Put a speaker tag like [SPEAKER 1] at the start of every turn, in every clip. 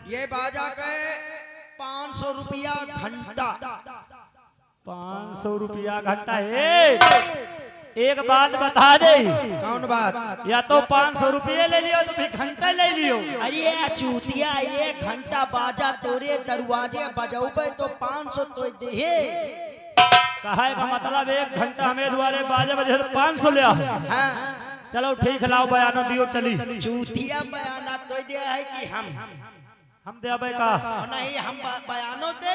[SPEAKER 1] ये बाजा के 500 रुपया घंटा।
[SPEAKER 2] 500 रुपया घंटा है। एक बात बता दे।
[SPEAKER 1] कौन बात?
[SPEAKER 2] या तो 500 रुपये ले लियो तो फिर घंटा ले लियो।
[SPEAKER 1] अरे चूतिया, ये घंटा बाजा तोरे दरवाजे बजाऊबे तो 500 तो दे।
[SPEAKER 2] कहे का मतलब 1 घंटा हमें द्वारे बाजा बजे तो 500 ले आओ।
[SPEAKER 1] हाँ।
[SPEAKER 2] चलो ठीक लाओ बयानो दियो चली।
[SPEAKER 1] चूतिया बयाना तो दे है कि हम
[SPEAKER 2] दे अबे का
[SPEAKER 1] नहीं, हम बयानो दे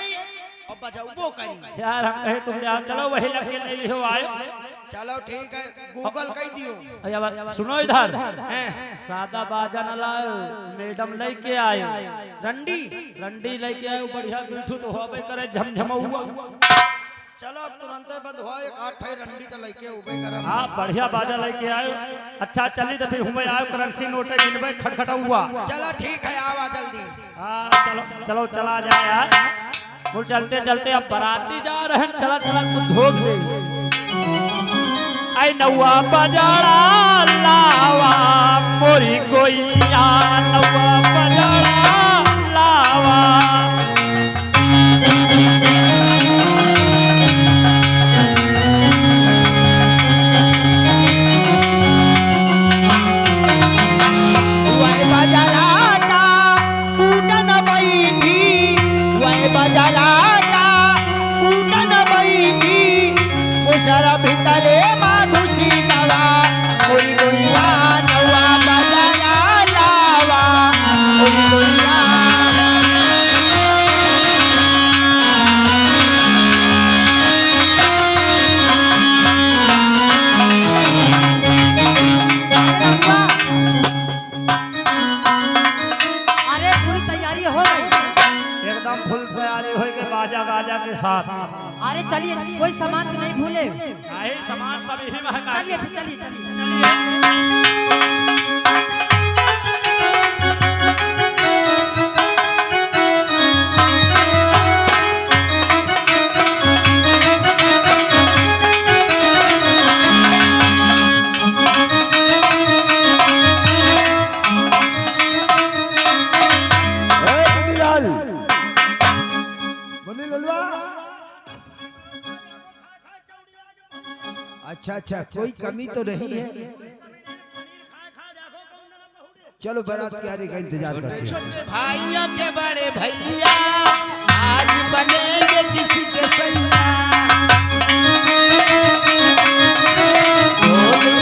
[SPEAKER 1] और बजाऊबो करी।
[SPEAKER 2] यार हम कहे तुम यार चलो वही लगे ले लियो आयो।
[SPEAKER 1] चलो ठीक है, गूगल कह दियो।
[SPEAKER 2] सुनो इधर, सादा बाजा न लाओ, मैडम लेके आयो। रंडी लेके आयो, बढ़िया दूठू तो होबे करे झमझमौआ।
[SPEAKER 1] चलो अब तुरंत बंद हो, एक 8 रंडी तो लेके उबे करब।
[SPEAKER 2] हां बढ़िया बाजा लेके आयो। अच्छा चली तो फिर हुमे आयो, करेंसी नोटे गिनबे खटखटौआ।
[SPEAKER 1] चलो ठीक है, आवा जल्दी।
[SPEAKER 2] हां चलो चलो चला जाए यार। बोल चलते चलते अब बाराती जा रहे हैं। चला चला कुछ धोख दे। आई नौआ बजाड़ा लावा मोरी कोइया, नौआ बजाड़ा लावा।
[SPEAKER 1] जरा भीतरे माधुसी नवा मोरी गोइया, नवा बजारा लावा मोरी गोइया।
[SPEAKER 3] अरे पूरी तैयारी हो गई?
[SPEAKER 2] एकदम फुल तैयारी हो गई बाजा गाजा के साथ।
[SPEAKER 3] अरे चलिए, कोई सामान तो नहीं भूले?
[SPEAKER 2] नहीं, सामान सब यही महंगा।
[SPEAKER 3] चलिए चलिए चलिए।
[SPEAKER 4] अच्छा अच्छा, कोई कमी तो नहीं है। चलो बारात की आने का इंतजार करते हैं।
[SPEAKER 1] छोटे भाइयों के बड़े भैया आज बनेंगे किसी के सैया।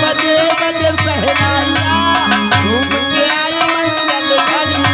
[SPEAKER 1] बजे बजे सहनाइया घूम के आए मंगल घड़िया।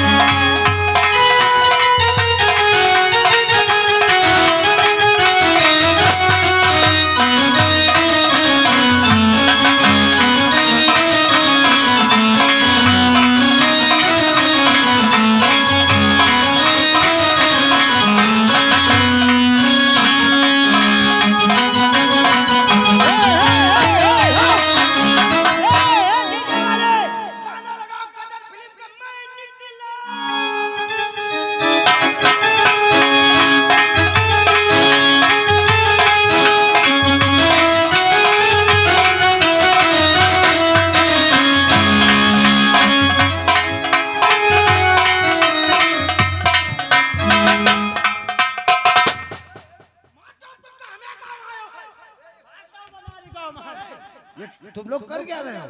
[SPEAKER 4] तुम लोग कर क्या रहे हो?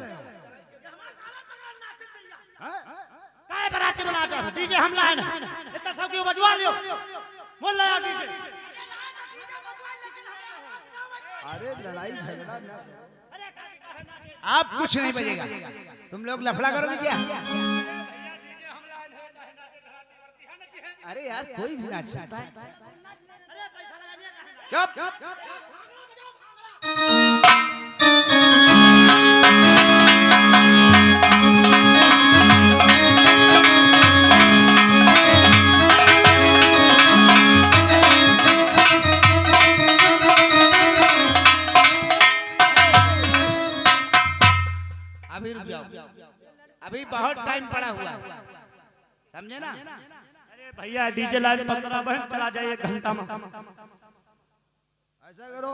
[SPEAKER 2] काय बराती बना चाहो? डीजे हमला है ना, इतना सब क्यों बजवा लियो? बोल ला यार डीजे।
[SPEAKER 4] अरे लड़ाई झगड़ा ना।
[SPEAKER 5] आप कुछ नहीं बजेगा, तुम लोग लफड़ा करोगे क्या? अरे यार कोई भी नाच सकता है। चुप। अभी रुक जाओ, अभी बहुत टाइम पड़ा हुआ है, समझे ना?
[SPEAKER 2] अरे भैया डीजे लाइन 15 बहन चला जाए 1 घंटा में।
[SPEAKER 4] ऐसा करो,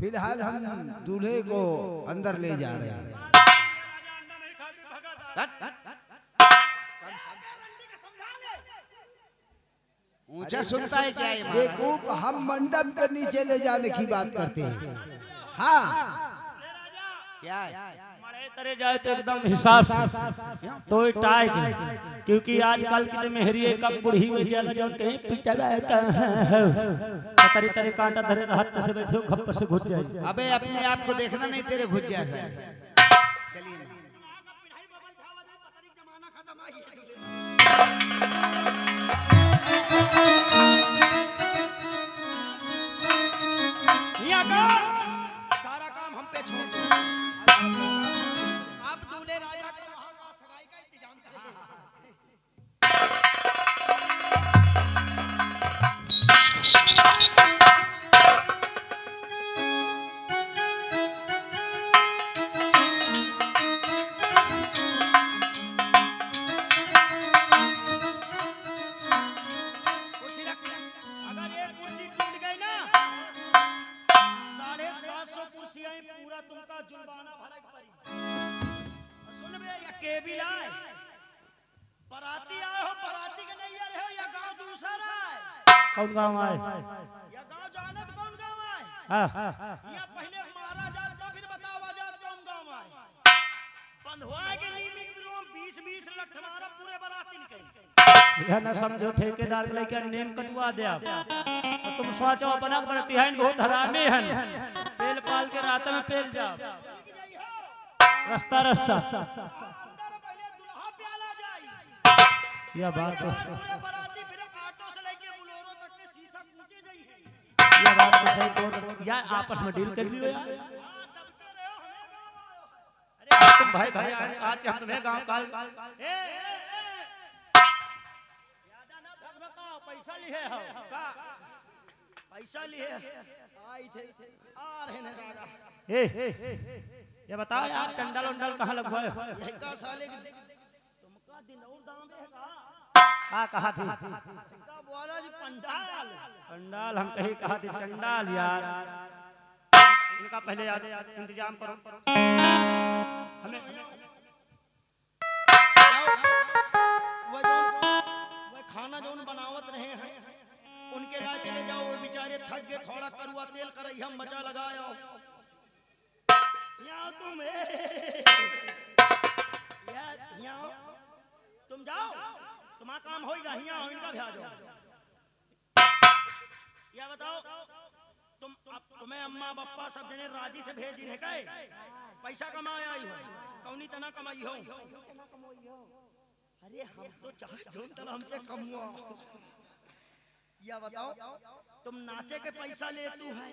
[SPEAKER 4] फिलहाल हम दूल्हे को अंदर ले जा रहे हैं।
[SPEAKER 5] ऊंचा सुनता है क्या ये महाराज?
[SPEAKER 4] बेवकूफ, हम मंडप के नीचे ले जाने की बात करते हैं। हाँ,
[SPEAKER 5] क्या है?
[SPEAKER 2] मरे तरे जाए तो एकदम हिसाब से तो टाइट, क्योंकि आजकल की मेहरी कब बुढ़ी हुई ज्यादा जो कहीं पीटा तरी तरी कांटा धरे हाथ से बैठो खप्पर से घुस जाए।
[SPEAKER 5] अबे अपने आप को देखना नहीं, तेरे घुस जा चलिए ना।
[SPEAKER 1] सारा काम हम पे छोड़ दो। आप दूल्हे राजा के वहां का सगाई का इंतजाम करें।
[SPEAKER 2] अगर एक कुर्सी टूट गई ना 750 कुर्सियां पूरा तुमका जुर्माना भरक पड़ी।
[SPEAKER 1] सुन बे या केबिल आए बराती आए हो, बराती के नहीं आ रहे हो या गांव दूसरा है?
[SPEAKER 2] कौन गाँव आए?
[SPEAKER 1] या गांव जानत कौन गांव आए? या पहले मारा जात तो फिर बताओ आजाद कौन गांव आए? बंधुआ के नीमित में 20-20 लाख हमारा पूरे बराती निकल।
[SPEAKER 2] यह न समझो ठेकेदार लेके नेम कटवा दे आप। तो तुम सोचो अपना बरती है बहुत हरामी है, पेल पाल के रात में पेल जाओ रास्ता रास्ता।
[SPEAKER 1] पहले दुल्हा प्याला जाई,
[SPEAKER 2] यह बात तो
[SPEAKER 1] पूरे बराती फिर ऑटो से लेके बुलोरो तक के शीशा पूछे जाई है।
[SPEAKER 2] यह बात तो सही तो यार आपस में डील कर लियो यार। अरे तुम भाई भाई आज हम तुम्हें गांव काल पैसा लिए हो
[SPEAKER 1] का पैसा लिए आई थे आ रहे ने दादा।
[SPEAKER 2] ये बताओ यार चंडल उंडल कहाँ लगवाए हो?
[SPEAKER 1] यही का साले के तुमका दिनौर दाम है
[SPEAKER 2] का कहा थी?
[SPEAKER 1] का बोला जी पंडाल
[SPEAKER 2] पंडाल हम कहीं कहा थी चंडाल यार। इनका पहले याद इंतजाम करो हमें
[SPEAKER 1] वो खाना जो बनावत रहे हैं उनके लाए चले जाओ। वो बेचारे थक गए, थोड़ा करुआ तेल कर हम मचा लगाओ। यहाँ तुम यहाँ तुम जाओ, तुम्हारा काम होगा। यहाँ हो इनका भेजो। या बताओ तुम्हें अम्मा बप्पा सब जने राजी से भेज इन्हें कहे पैसा कमाया आई हो, कौनी तना कमाई हो। अरे हम तो चाहे जोन तला हमसे कमुआ। या बताओ तुम नाचे के पैसा ले तू है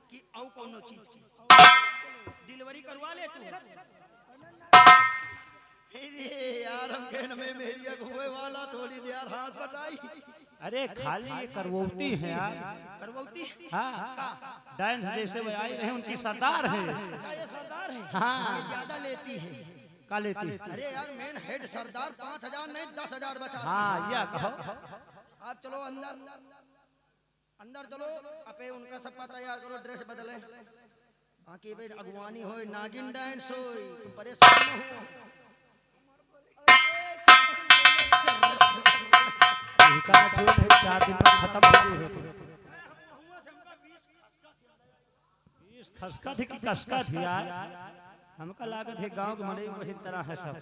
[SPEAKER 1] कि औ कोनो चीज की डिलीवरी करवा ले तू? अरे यार हम कहने में मेरी अगुए वाला थोड़ी देर हाथ बटाई।
[SPEAKER 2] अरे खाली ये करवौती है यार।
[SPEAKER 1] करवौती?
[SPEAKER 2] हाँ डांस जैसे वो आई रहे उनकी सरदार है।
[SPEAKER 1] अच्छा ये सरदार है?
[SPEAKER 2] हाँ।
[SPEAKER 1] ये ज्यादा लेती है।
[SPEAKER 2] का लेती?
[SPEAKER 1] अरे यार मेन हेड सरदार 5,000 नहीं 10,000 बचा।
[SPEAKER 2] हाँ या कहो।
[SPEAKER 1] आप चलो अंदर अंदर चलो, अपे उनका सबका तैयार करो, ड्रेस बदले। बाकी भाई अगवानी हो, नागिन डांस हो, तुम परेशान न हो।
[SPEAKER 2] चार दिन में खत्म हो गई। 20 खसका थी कि कसका थी यार। हमका लागत है गांव के मरे वही तरह है सब।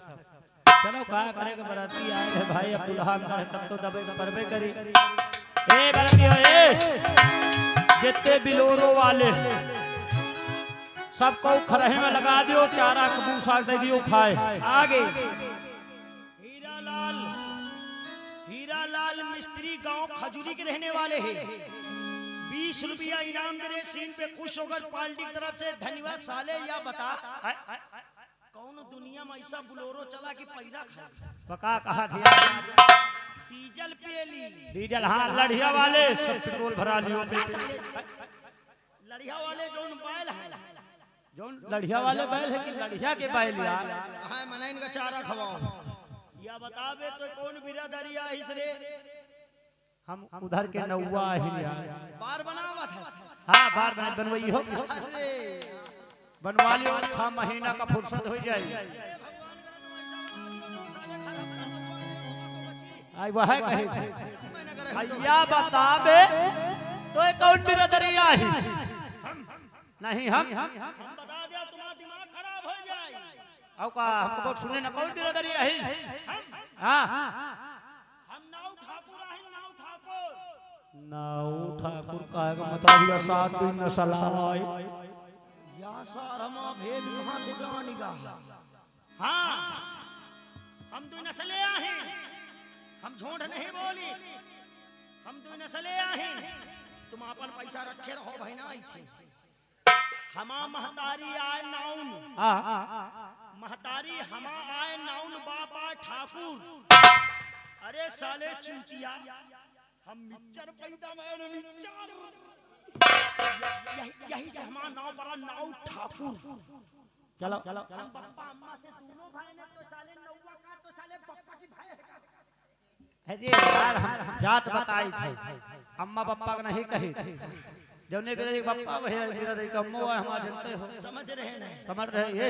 [SPEAKER 2] चलो क्या करेगा, बराती आए है भाई, अब दुल्हा अंदर है तब तो दबे परबे करी। ए बराती हो ए, जितने बिलोरो वाले सबको खरहे में लगा दियो, चारा कबूसा दे दियो खाए।
[SPEAKER 1] आगे हीरालाल मिस्त्री गांव खजूरी के रहने वाले हैं। 20 रुपया इनाम दे रहे, सीन पे खुश होकर पार्टी की तरफ से धन्यवाद। साले या बता कौन दुनिया में ऐसा बुलोरो चला कि पैरा खा
[SPEAKER 2] पका कहा दिया
[SPEAKER 1] डीजल पे ली।
[SPEAKER 2] डीजल हाँ, लड़िया वाले सब पेट्रोल भरा लियो।
[SPEAKER 1] लड़िया वाले जो बैल है,
[SPEAKER 2] जो लड़िया वाले बैल है कि लड़िया के बैल यार?
[SPEAKER 1] हां मना इनका चारा खवाओ। या बतावे तो कौन बिरादरी है इसरे?
[SPEAKER 2] हम उधर के नौवा है यार।
[SPEAKER 1] बार बनावा था।
[SPEAKER 2] हाँ बार बना बनवाई हो,
[SPEAKER 1] अरे
[SPEAKER 2] बनवा लियो, 6 महीना का फुर्सत हो जाए। आई वह कही थी
[SPEAKER 1] मैंने करे हम तो-
[SPEAKER 2] भैया बताबे तो कौन बिरदरी आई नहीं हम
[SPEAKER 1] बता दिया तुम्हारा दिमाग खराब हो जाए।
[SPEAKER 2] औ का हमको बहुत सुने न कौन बिरदरी आई हां
[SPEAKER 1] हम नाव ठाकुर हैं, नाव ठाकुर।
[SPEAKER 2] नाऊ ठाकुर का मतलब या 7 दिन न सलाय
[SPEAKER 1] या सारमा भेद कहां से जानेगा। हाँ हम दो नस्ले हैं, हम झूठ नहीं बोली, हम दो नस्ले हैं। तुम अपन पैसा रखे रहो बहना आई थी। हमा महतारी आए नाउन, महतारी हमा आए नाउन बापा ठाकुर। अरे साले चूतिया हम मिक्सर पैदा मैंने मिक्सर यही से हमारा नाव बड़ा नाव ठाकुर।
[SPEAKER 2] चलो
[SPEAKER 1] हम पप्पा अम्मा से दोनों भाई ने तो साले नौवा का तो साले पप्पा की भाई
[SPEAKER 2] है जी यार हम जात बताई थे अम्मा पापा का नहीं कही जौने बिरदरी पापा वही बिरदरी का अम्मा है हम जानते हो
[SPEAKER 1] समझ रहे नहीं।
[SPEAKER 2] समझ रहे ये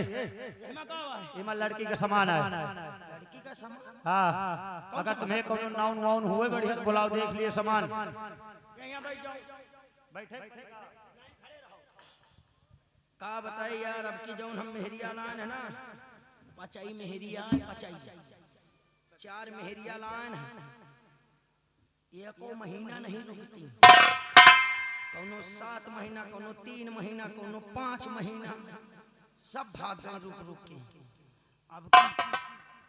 [SPEAKER 1] एमा का है
[SPEAKER 2] इमा लड़की के समान है
[SPEAKER 1] लड़की का सम
[SPEAKER 2] हाँ अगर तुम्हें कोनो नाउन वाउन हुए बढ़िया बुलाओ देख लिए समान
[SPEAKER 1] यहां बैठ जाओ।
[SPEAKER 2] बैठे
[SPEAKER 1] का बताई यार अब की जौन हम मेहरिया लान है ना पचाई मेहरिया पचाई 4 मेहरिया लान है। एको महीना नहीं रुकती, कोनो 7 महीना, कोनो 3 महीना, कोनो 5 महीना, सब भाग गए रुक रुक के।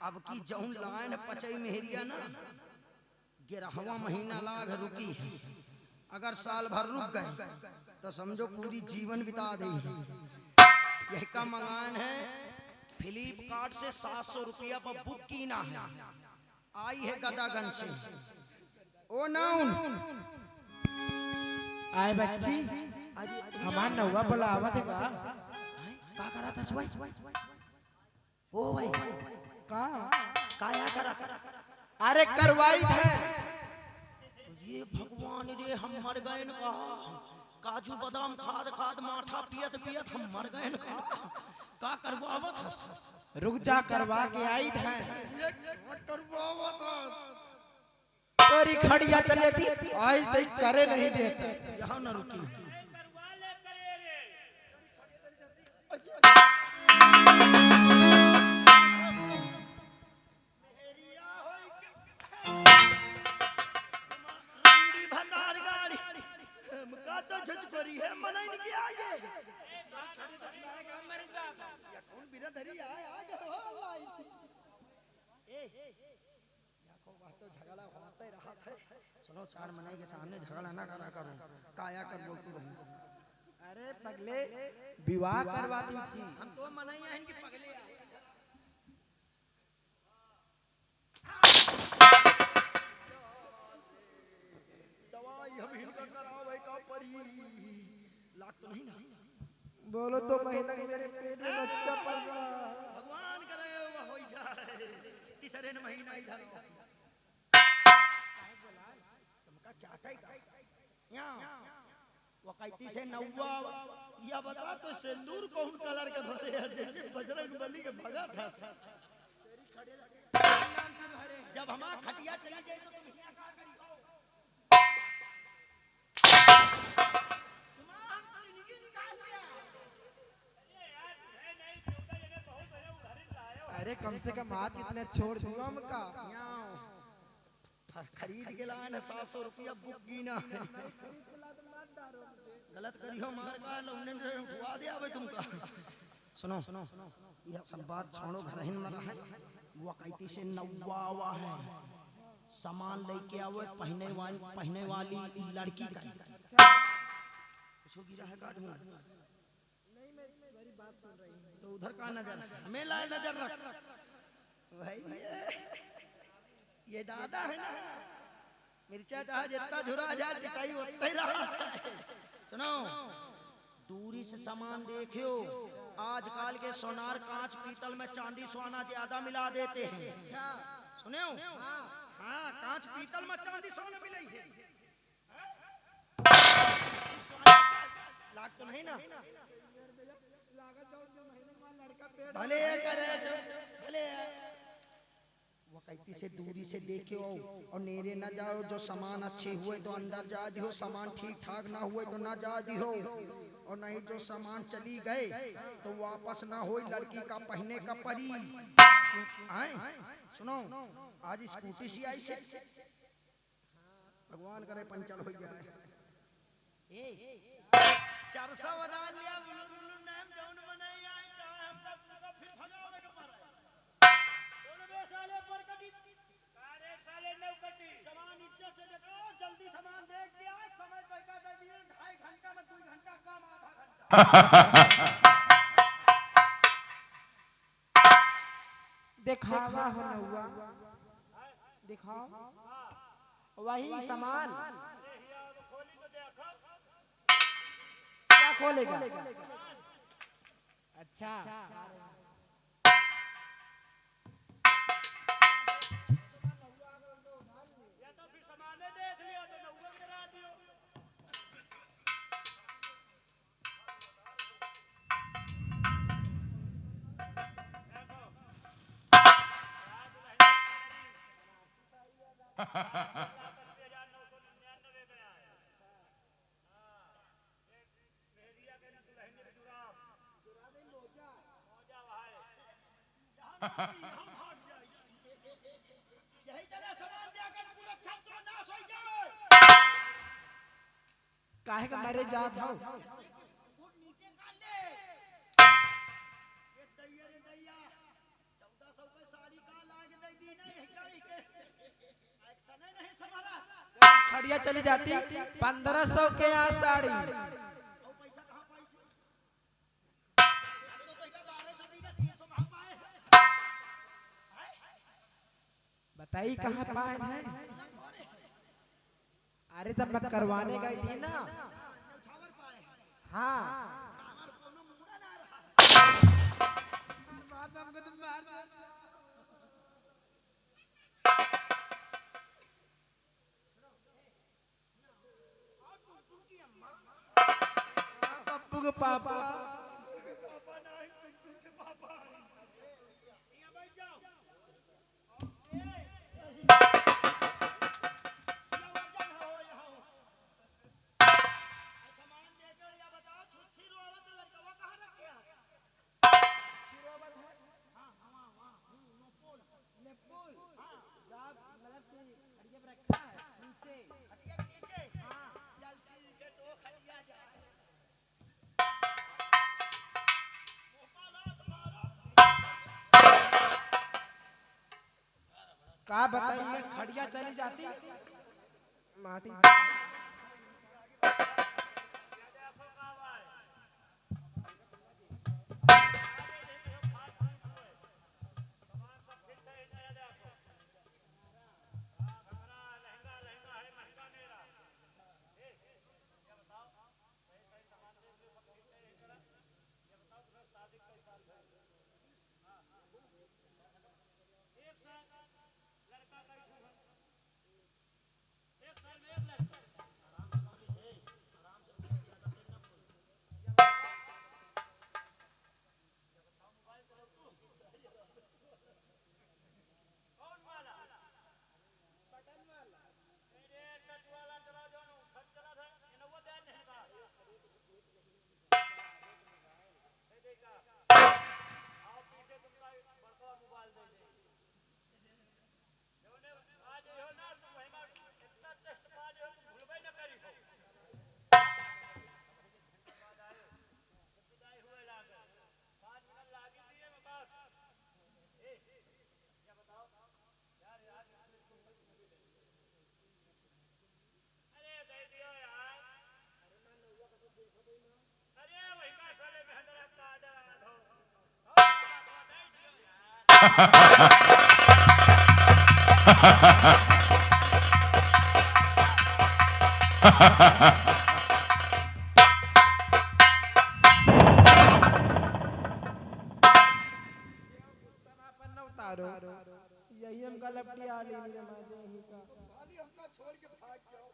[SPEAKER 1] अब की जौन लाइन पचाई मेहरिया ना 11वां महीना लाग रुकी है। अगर साल भर रुक गए तो समझो पूरी जीवन बिता दे। यही का मंगान है फ्लिपकार्ट से 700 रुपया पर बुक की ना है, आई है गदागंज से। ओ नाउन
[SPEAKER 4] आए बच्ची हमार नौवा बुलावा थे का
[SPEAKER 1] करा था सुई ओ भाई
[SPEAKER 4] का
[SPEAKER 1] काया करा
[SPEAKER 4] अरे करवाई थे
[SPEAKER 1] ये भगवान रे हम मर गए न का। काजू बादाम खाद खाद माठा पियत पियत हम मर गए न का करवावत हस।
[SPEAKER 4] रुक जा करवा के आई थे
[SPEAKER 1] करवावत हस
[SPEAKER 4] तोरी खड़िया चले थी आज तक करे नहीं देते।
[SPEAKER 1] यहाँ न रुकी भंडार गाड़ी का तो झचकोरी है मनाई नहीं किया ये या कौन बिरदरी आया तो झगड़ा होता ही रहा था। सुनो 4 महीने के सामने झगड़ा ना करा करो, काया कर बोलती रही।
[SPEAKER 4] अरे पगले विवाह करवाती थी
[SPEAKER 1] हम तो मनाई है इनकी पगले दवाई हम इनका करावे का परी लाख तो नहीं ना।
[SPEAKER 4] बोलो तो महीना मेरे पेट में बच्चा पल रहा है।
[SPEAKER 1] भगवान करे वो हो जाए तीसरे महीना इधर तुमका चाहता ही वो कहती से नौवा या बता तो सिंदूर कौन कलर के भरे है जैसे बजरंग बली के भगा था। जब हमारा खटिया चली जाए तो तुम यहाँ क्या करी हो? तुम्हारा हम जिंदगी निकाल दिया।
[SPEAKER 4] अरे कम से कम हाथ कितने छोड़ दूंगा उनका
[SPEAKER 1] खरीद के लाए ना 700 रुपया बुक की ना गलत करी हो मार का लौंडे ने उठवा दिया भाई तुमका। सुनो यह सब बात छोड़ो घर हिन मरा है। वो कहती से नौवा है सामान लेके आओ पहने वाली लड़की का कुछ गिरा है गाड़ी में नहीं मैं मेरी बात सुन रही हूं तो उधर का नजर हमें लाए नजर रख भाई ये दादा है ना मिर्चा चाहे जितना झुरा जाए दिखाई उतना ही रहा है। सुनो दूरी से सामान देखियो आजकल के सोनार कांच पीतल में चांदी सोना ज्यादा मिला देते हैं। सुनो हाँ कांच पीतल में चांदी सोना मिले है लाख तो नहीं ना भले करे भले वो कहती से दूरी से देखे हो और नेरे न जाओ, जो सामान अच्छे हुए तो अंदर जा दियो, सामान ठीक ठाक ना हुए तो ना जा दियो, और नहीं जो सामान चली गए तो वापस ना हो, लड़की का पहने का परी। आए सुनो, आज स्कूटी से आई से भगवान करे पंचर हो जाए। चरसा बना लिया बुलुन नाम जौन बनाई आई चाहे हमका तुमका फिर भगावे के मारे दोनों बे साले पर कटी कारे साले नौकटी सामान इज्जत से देखो, जल्दी सामान देख दिया, समय पैसा दे दिए, 2.5 घंटा में 2 घंटा काम, आधा घंटा
[SPEAKER 5] दिखावा हो न हुआ, दिखाओ वही सामान क्या खोलेगा? अच्छा
[SPEAKER 2] या तो फिर सामाने देख लिया तो नौवा करा दियो।
[SPEAKER 1] यही तरह सामान देकर पूरा छत्र नाश हो जाए।
[SPEAKER 5] काहे का मारे जात हो?
[SPEAKER 1] नीचे कर ले ये दैया रे दैया 1400 के साड़ी का लाग दे दी नहीं करी के एक्शन नहीं संभाला।
[SPEAKER 5] खड़िया चली जाती 1500 के यहाँ साड़ी,
[SPEAKER 1] और पैसा कहां पाई से? तो का 1200 दी ना 300 कहां पाए?
[SPEAKER 5] बताइए कहाँ पाए हैं? अरे तब मैं करवाने गई थी ना। हाँ पप्पू के पापा का बताइए, खड़िया चली जाती माटी यही हम गलत किया ले रे माजे ही का खाली हमका छोड़ के भाग जाओ।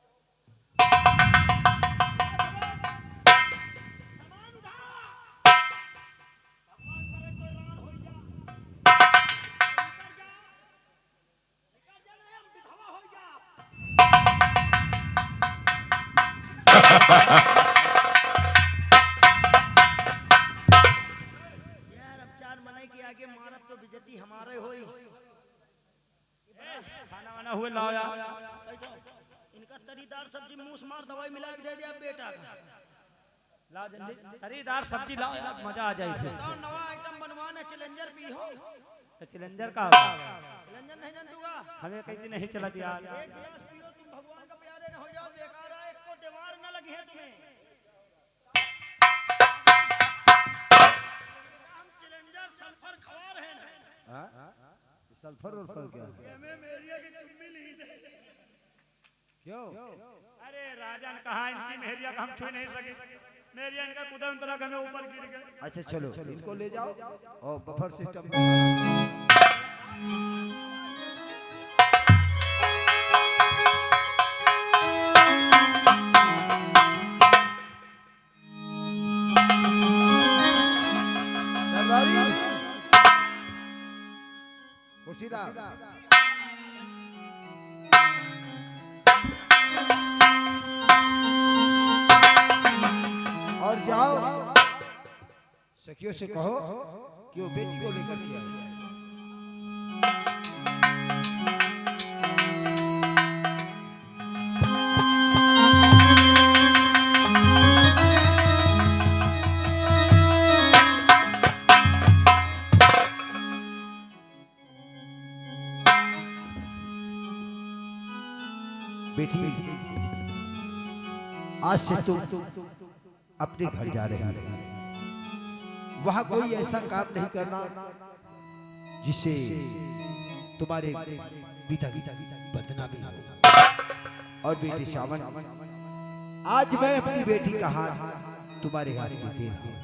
[SPEAKER 1] सामान उठा भगवान करे कोई रान हो जा, ऊपर जा यार अब चार मनाई के आगे मारब तो बेइज्जती हमारे होई।
[SPEAKER 2] खाना वाना हुए लाओ यार।
[SPEAKER 1] इनका तरीदार सब्जी मूस मार दवाई मिला के दे दिया बेटा का।
[SPEAKER 2] लाओ जल्दी तरीदार सब्जी लाओ यार, मजा आ जाए फिर।
[SPEAKER 1] तो नवा आइटम बनवाना चैलेंजर भी हो।
[SPEAKER 2] तो चिलेंजर का होगा?
[SPEAKER 1] चैलेंजर नहीं जानतूगा?
[SPEAKER 2] हमें कहीं नहीं चला दिया।
[SPEAKER 1] एक गिलास पियो तुम भगवान का प्यारे न हो जाओ, बेकार है, एक को दीवार न लगी है तुम्हें। हम चैलेंजर सल्फर खवा रहे हैं।
[SPEAKER 4] सल्फर उल्फर क्या है?
[SPEAKER 1] हमें मेरिया की चुम्मी ली दे।
[SPEAKER 4] क्यों?
[SPEAKER 2] अरे राजन कहा इनकी मेहरिया का हम छू नहीं सके। मेहरिया इनका कुदम तरह हमें ऊपर गिर गए।
[SPEAKER 4] अच्छा चलो इनको ले जाओ और बफर सिस्टम खुशीदा और जाओ सखियों से कहो कि वो बेटी को लेकर के आए। बेटी आज से तुम अपने घर जा रहे हैं। वहां कोई ऐसा काम नहीं करना जिससे तुम्हारे पिता की बदनामी हो। और बेटी श्रावण, आज मैं अपनी बेटी का हाथ तुम्हारे हाथ में दे रहा हूं।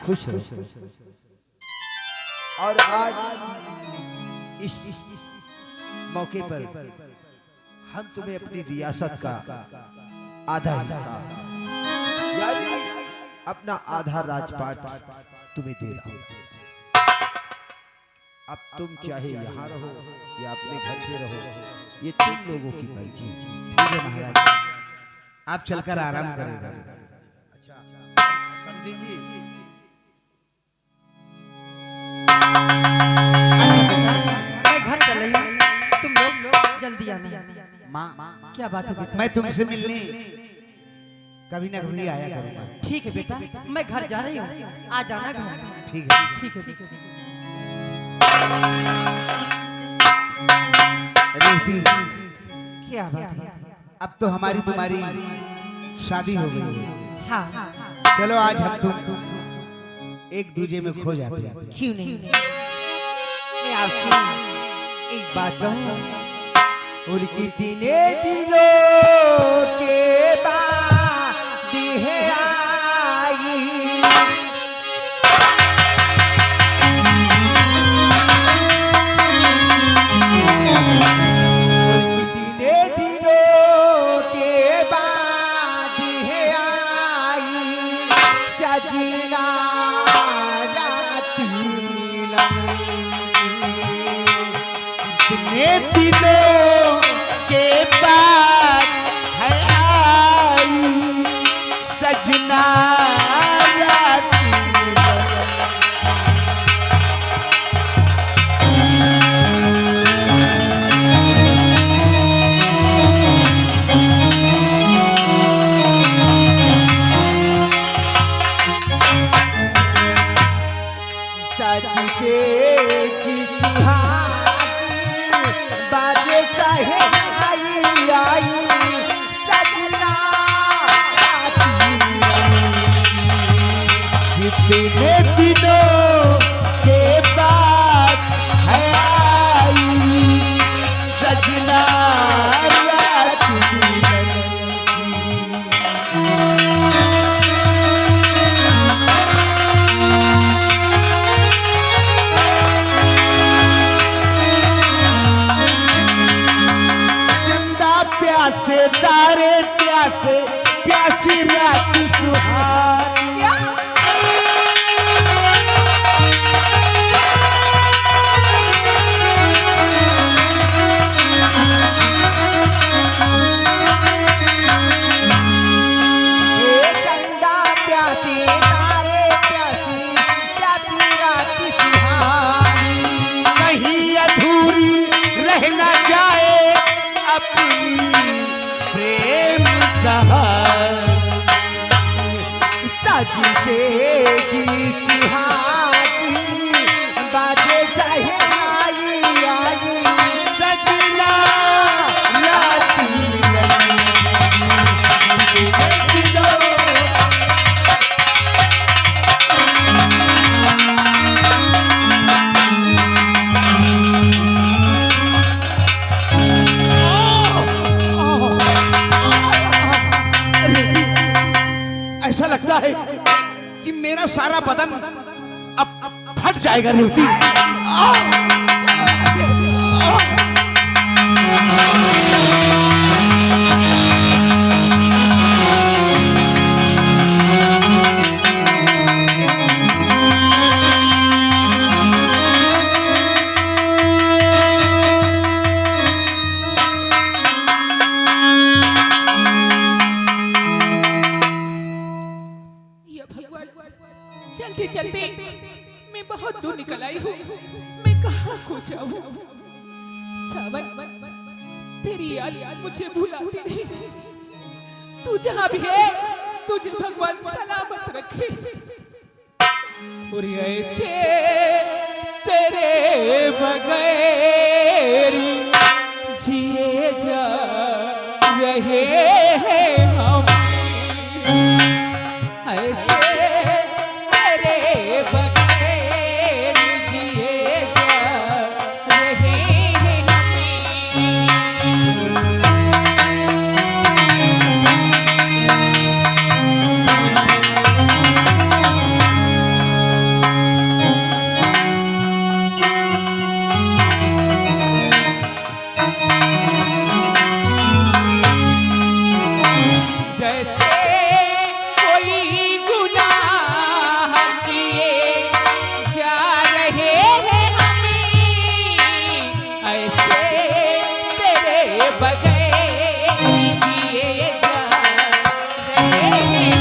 [SPEAKER 4] खुश रहो। और आज इस मौके पर हम तुम्हें अपनी रियासत का आधा हिस्सा यानी अपना आधा राजपाट तुम्हें दे रहा हूं। अब तुम चाहे यहाँ रहो या अपने घर पे रहो, ये तुम लोगों की मर्जी।
[SPEAKER 5] ठीक है महाराज, आप चलकर आराम करें।
[SPEAKER 4] अच्छा समझी जी।
[SPEAKER 3] मैं घर चल रही हूँ, तुम लोग जल्दी आना।
[SPEAKER 5] माँ
[SPEAKER 3] क्या बात है बेटा?
[SPEAKER 5] मैं तुमसे मिलने कभी ना कभी आया करूँगा।
[SPEAKER 3] ठीक है बेटा, मैं घर जा रही हूँ, आ जाना घर।
[SPEAKER 5] ठीक है।
[SPEAKER 3] ठीक है।
[SPEAKER 5] रेवती, क्या बात है, अब तो हमारी तुम्हारी शादी हो गई है।
[SPEAKER 3] हाँ,
[SPEAKER 5] चलो आज हम तुम एक दूजे में खो जाते हैं।
[SPEAKER 3] क्यों नहीं? मैं आपसे एक बात कहूँ,
[SPEAKER 5] उनकी दिने दिलों के बाद है आई, दिने दिलों के बाद है आई, सजना रात मिलन, दिने दिलों के बाद है आई, सजना रात मिलन। सज से जिस सुहागिन बाजे चाहे आई आई, सजना कितने दिनों के बाद है आई, सजना रात मिलन। चंदा प्यासे तारे प्यासे, प्यासी रात सुहानिया,
[SPEAKER 3] अपनी प्रेम कहानी साजी से जी सुहागिनी बाजे सहनाई आई सजना लाती
[SPEAKER 4] ऐसा लगता है कि मेरा सारा बदन अब फट जाएगा रेवती।
[SPEAKER 6] या भगवान, चलते चलते मैं बहुत दूर निकल आई हूँ। मैं कहाँ खो जाऊँ? सावन, तेरी याद मुझे भुलाती नहीं। तू जहाँ भी है, तुझे भगवान सलामत रखे। और ऐसे तेरे बगैर जिए जा रहे हैं हम, ऐसे तेरे बगैर जिए जा रहे हैं जैसे कोई गुनाह किए जा रहे हैं हमें, ऐसे तेरे बगैर जिए जा रहे हैं।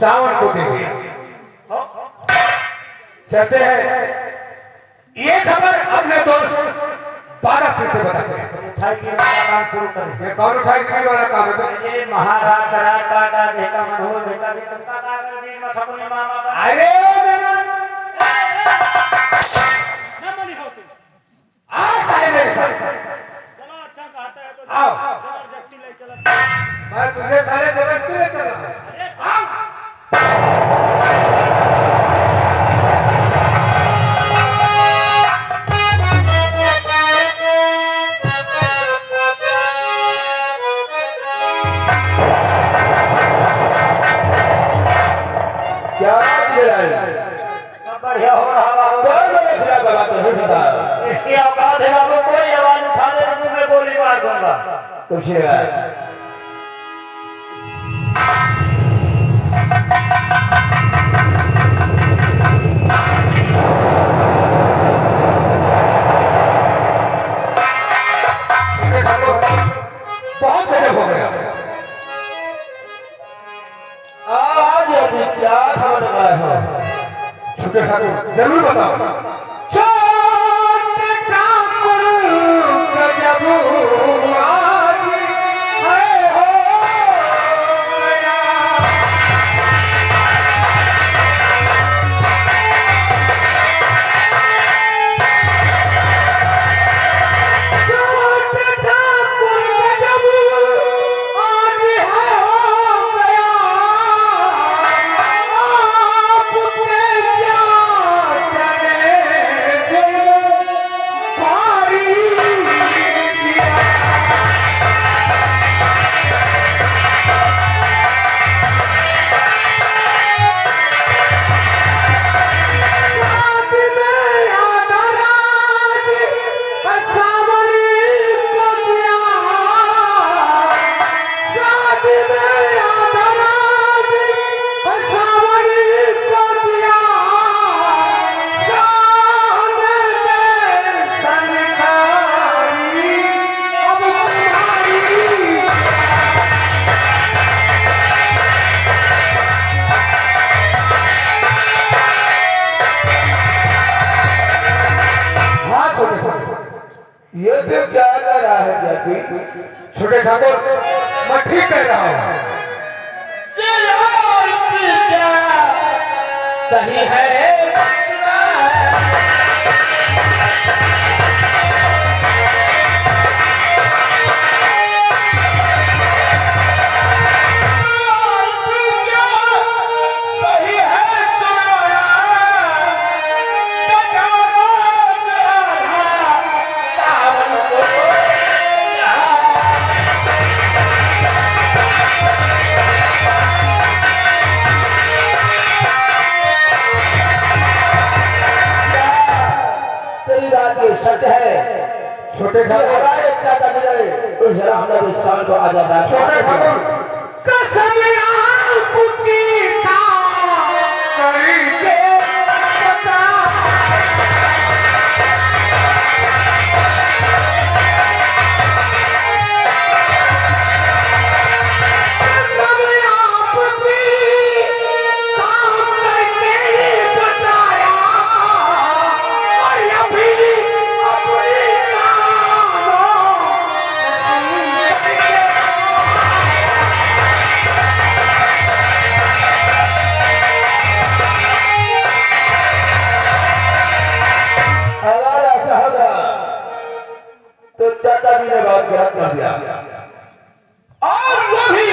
[SPEAKER 7] सावन को देखिए चलते हैं। ये खबर अपने दोस्त बारह सिंह से बताते हैं।
[SPEAKER 2] उठाई की काम शुरू करें।
[SPEAKER 7] ये कौन उठाई की वाला काम है?
[SPEAKER 2] ये महाराज राज काटा देखा मनोहर बेटा भी तुमका कागज दी में सब ने मामा का
[SPEAKER 7] अरे मेरा
[SPEAKER 2] न मनी हो तू
[SPEAKER 7] आ साले मेरे साथ
[SPEAKER 2] चलो अच्छा कहता है तो
[SPEAKER 7] आओ।
[SPEAKER 2] जबरदस्ती ले चला
[SPEAKER 7] मैं तुझे साले जबरदस्ती ले चला।
[SPEAKER 2] अरे आओ
[SPEAKER 7] क्या बात है?
[SPEAKER 2] सब बढ़िया हो रहा बाबू।
[SPEAKER 7] कौन बड़े खिला बात है बता।
[SPEAKER 2] इसकी औकात है बाबू, कोई आवाज उठा दे तो मैं गोली मार दूंगा।
[SPEAKER 7] कुछ नहीं है। बहुत गजब हो गया। आज अभी क्या खबर लगाए हो? छोटे ठाकुर जरूर बताओ। छोटे ठाकुर गजब आज है हो गया। छोटे ठाकुर गजब आज है हो गया। आपके क्या चले दिल भारी किया। साथ में आधा राज सावरी को दिया। साथ में आधा राज सावरी को दिया। सामने सरकारी अब तुम्हारी। हाँ छोटे ठाकुर ये भी क्या कर रहा है जैकी? छोटे ठाकुर मैं ठीक कह रहा हूँ। ये और भी क्या सही है? और भी क्या सही है चुनाया? तेरी बात ये सच है। छोटे ठाकुर हमारे क्या कर रहे उस हमारे साल को आ जाता है। छोटे ठाकुर कसम आपकी का करके बता। तो चाचा जी ने बात गलत कर दिया और वो भी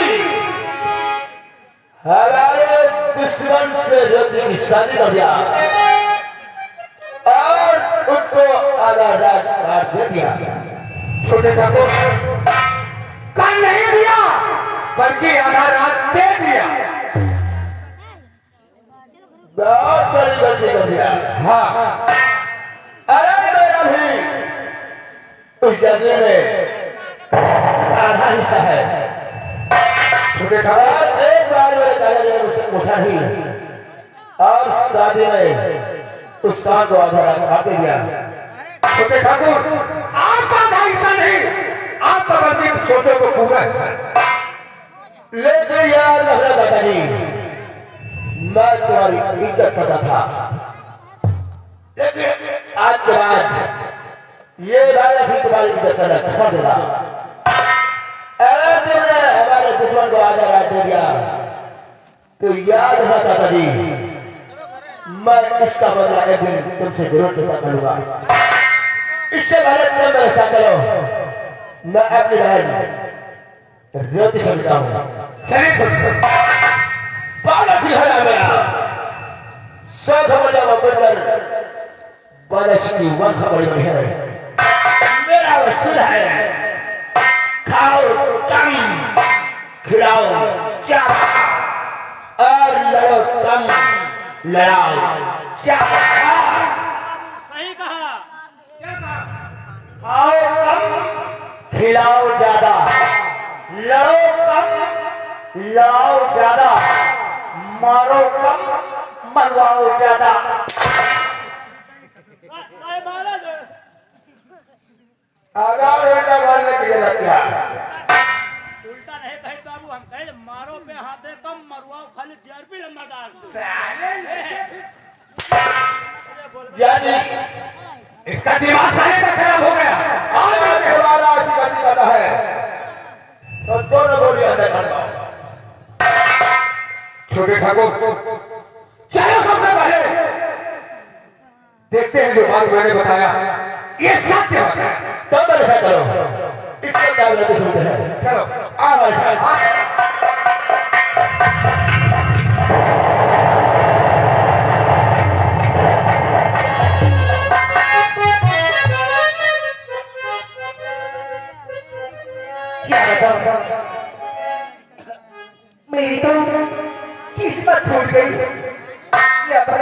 [SPEAKER 7] हमारे दुश्मन से रोटी की शादी कर दिया और उनको आधा रात काट दे दिया। छोटे ठाकुर कल नहीं दिया बल्कि आधा रात दे दिया। बहुत बड़ी गलती कर दिया। हाँ अरे मेरा भी उस जगह में आधा हिस्सा है। छोटे ठाकुर एक बार मेरे दादाजी ने मुझसे पूछा ही और शादी में उस काम को आधा काटे दिया। छोटे ठाकुर आपका आधा हिस्सा नहीं आपका बल्कि सोचो को पूरा हिस्सा। लेकिन यार मेरा दादाजी मैं तुम्हारी इज्जत करता था, लेकिन आज के बाद ये राजा भी तुम्हारी इज्जत करना छोड़ देगा। अगर तुमने हमारे दुश्मन को आधा रात दे दिया तो याद रखना कभी, मैं इसका बदला एक दिन तुमसे जरूर चुका करूंगा। इससे पहले तुम मेरे साथ करो, मैं अपनी बहन रोटी समझता हूँ। पाला सिखाया मेरा सौ खबर जब बंदर बारिश की वन खबर में है, मेरा वसूल है खाओ कम खिलाओ ज्यादा और लड़ो कम लड़ाओ ज्यादा।
[SPEAKER 2] सही कहा। क्या कहा?
[SPEAKER 7] खाओ कम खिलाओ ज्यादा, लड़ो कम लाओ ज्यादा, मारो कम मरवाओ ज्यादा। आगार बेटा मारने के लिए क्या?
[SPEAKER 2] उल्टा नहीं भाई बाबू, हम कहे मारो पे हाथे कम मरवाओ खाली देर भी लंबा डाल।
[SPEAKER 7] यानी इसका दिमाग सारे का खराब हो गया। आज के हमारा ऐसी गति करता है तो दोनों गोली अंदर कर दो। छोटे ठाकुर चलो सबसे पहले देखते हैं जो बात मैंने बताया ये सच है। तब मेरे साथ चलो, इसके मुकाबले में सुनते हैं। चलो आ मेरे साथ। क्या बताऊं, मेरी तो किस्मत छूट गई।